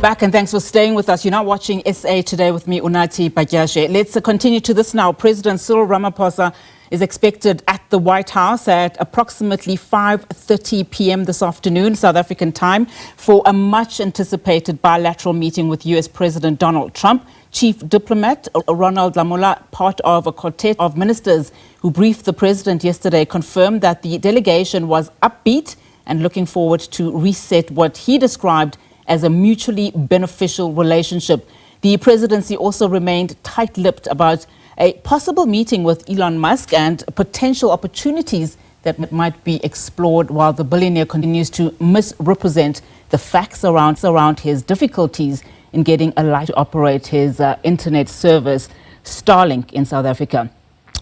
Back and thanks for staying with us. You're now watching SA Today with me, Unati Bagyashe. Let's continue to this now. President Cyril Ramaphosa is expected at the White House at approximately 5:30 p.m. this afternoon, South African time, for a much-anticipated bilateral meeting with U.S. President Donald Trump. Chief Diplomat Ronald Lamola, part of a quartet of ministers who briefed the president yesterday, confirmed that the delegation was upbeat and looking forward to reset what he described as a mutually beneficial relationship. The presidency also remained tight-lipped about a possible meeting with Elon Musk and potential opportunities that might be explored, while the billionaire continues to misrepresent the facts around his difficulties in getting a light to operate his internet service, Starlink, in South Africa.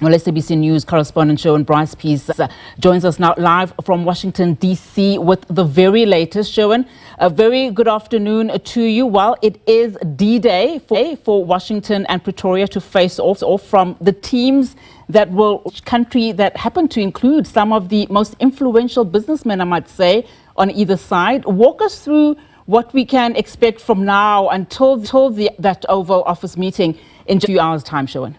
Well, SABC News correspondent Sherwin Bryce-Pease joins us now live from Washington, D.C. with the very latest. Sherwin, a very good afternoon to you. Well, it is D-Day for Washington and Pretoria to face off from the teams that country that happen to include some of the most influential businessmen, I might say, on either side. Walk us through what we can expect from now until that Oval Office meeting in a few hours' time, Sherwin.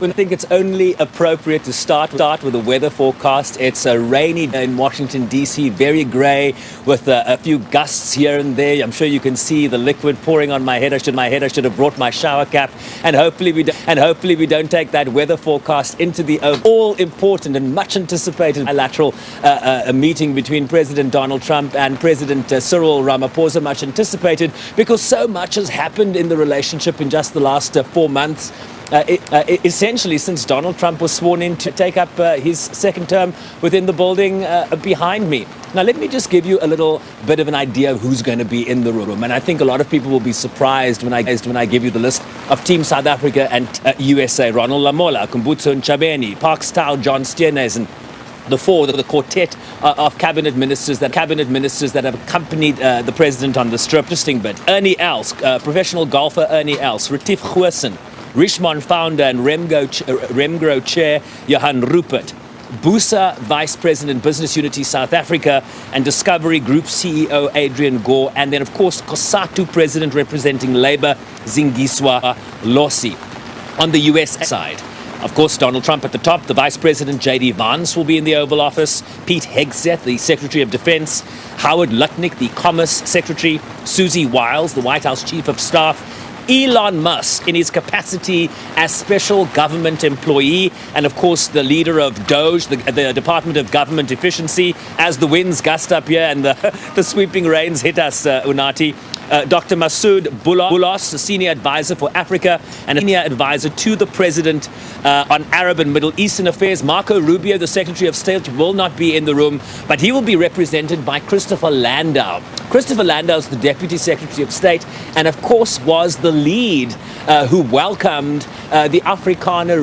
I think it's only appropriate to start with the weather forecast. It's a rainy day in Washington, D.C., very grey, with a few gusts here and there. I'm sure you can see the liquid pouring on my head. I should have brought my shower cap. And hopefully we don't take that weather forecast into the all-important and much-anticipated bilateral meeting between President Donald Trump and President Cyril Ramaphosa. Much anticipated because so much has happened in the relationship in just the last 4 months. Essentially, since Donald Trump was sworn in to take up his second term within the building behind me. Now, let me just give you a little bit of an idea of who's going to be in the room. And I think a lot of people will be surprised when I give you the list of Team South Africa and USA. Ronald Lamola, Kumbutso Ntshabeni, Park Style, John Steenhuisen, the quartet of cabinet ministers that have accompanied the president on the strip. Interesting bit. Ernie Els, professional golfer Ernie Els, Retief Goosen, Richmond founder and Remgro chair Johan Rupert, Busa Vice President Business Unity South Africa and Discovery Group CEO Adrian Gore, and then of course COSATU President representing Labour Zingiswa Losi. On the US side, of course, Donald Trump at the top, the Vice President J.D. Vance will be in the Oval Office, Pete Hegseth, the Secretary of Defense, Howard Lutnick, the Commerce Secretary, Susie Wiles, the White House Chief of Staff, Elon Musk in his capacity as special government employee, and of course the leader of DOGE, the Department of Government Efficiency, as the winds gust up here and the sweeping rains hit us, Unati. Dr. Masood Boulos, the senior advisor for Africa and a senior advisor to the president on Arab and Middle Eastern affairs. Marco Rubio, the Secretary of State, will not be in the room, but he will be represented by Christopher Landau. Christopher Landau is the Deputy Secretary of State and, of course, was the lead who welcomed the Afrikaner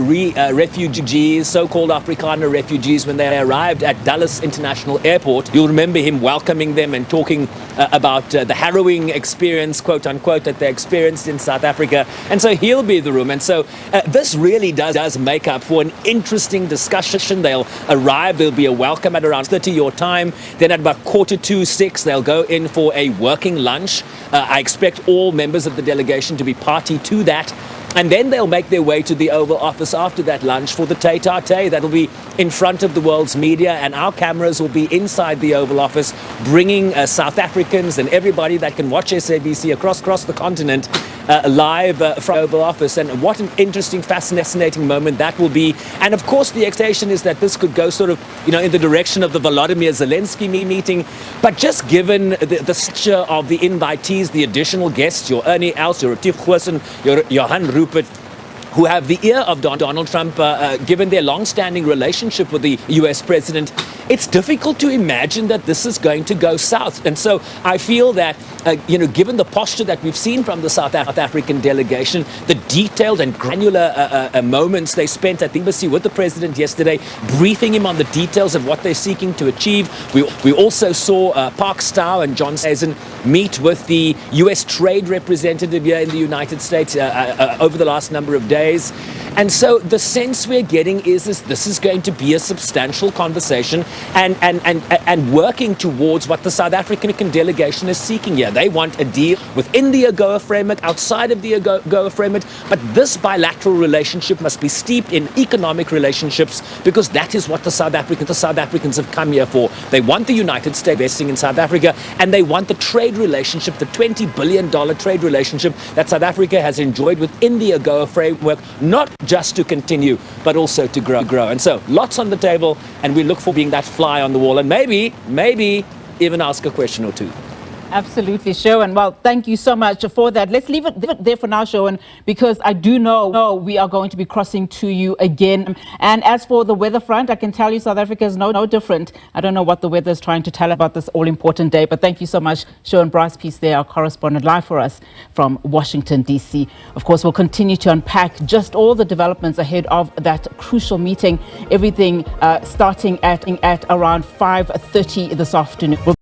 refugees, so-called Afrikaner refugees, when they arrived at Dulles International Airport. You'll remember him welcoming them and talking about the harrowing experience, quote unquote, that they experienced in South Africa. And so he'll be in the room. And so this really does make up for an interesting discussion. They'll arrive, there'll be a welcome at around 30 your time. Then at about 5:45, they'll go in for a working lunch. I expect all members of the delegation to be party to that. And then they'll make their way to the Oval Office after that lunch for the tete-a-tete. That'll be in front of the world's media, and our cameras will be inside the Oval Office, bringing South Africans and everybody that can watch SABC across the continent live from the Oval Office. And what an interesting, fascinating moment that will be. And of course, the expectation is that this could go sort of, in the direction of the Volodymyr Zelensky meeting. But just given the stature of the invitees, the additional guests, your Ernie Els, your Retief Goosen, your Johan Rupert, who have the ear of Donald Trump, given their long-standing relationship with the U.S. president, it's difficult to imagine that this is going to go south. And so I feel that, given the posture that we've seen from the South African delegation, the detailed and granular moments they spent at the embassy with the president yesterday, briefing him on the details of what they're seeking to achieve. We also saw Park Style and John Steenhuisen meet with the U.S. trade representative here in the United States over the last number of days. days. And so the sense we're getting is this is going to be a substantial conversation and working towards what the South African delegation is seeking here. They want a deal within the AGOA framework, outside of the AGOA framework, but this bilateral relationship must be steeped in economic relationships, because that is what the South Africans have come here for. They want the United States investing in South Africa, and they want the trade relationship, the $20 billion trade relationship that South Africa has enjoyed within the AGOA framework, not just to continue, but also to grow. And so lots on the table, and we look for being that fly on the wall, and maybe even ask a question or two. Absolutely, Sherwin. Well, thank you so much for that. Let's leave it there for now, Sherwin, because I do know we are going to be crossing to you again. And as for the weather front, I can tell you South Africa is no different. I don't know what the weather is trying to tell about this all-important day, but thank you so much, Sherwin. Bryce-Pease there, our correspondent, live for us from Washington, D.C. Of course, we'll continue to unpack just all the developments ahead of that crucial meeting, everything starting at around 5:30 this afternoon.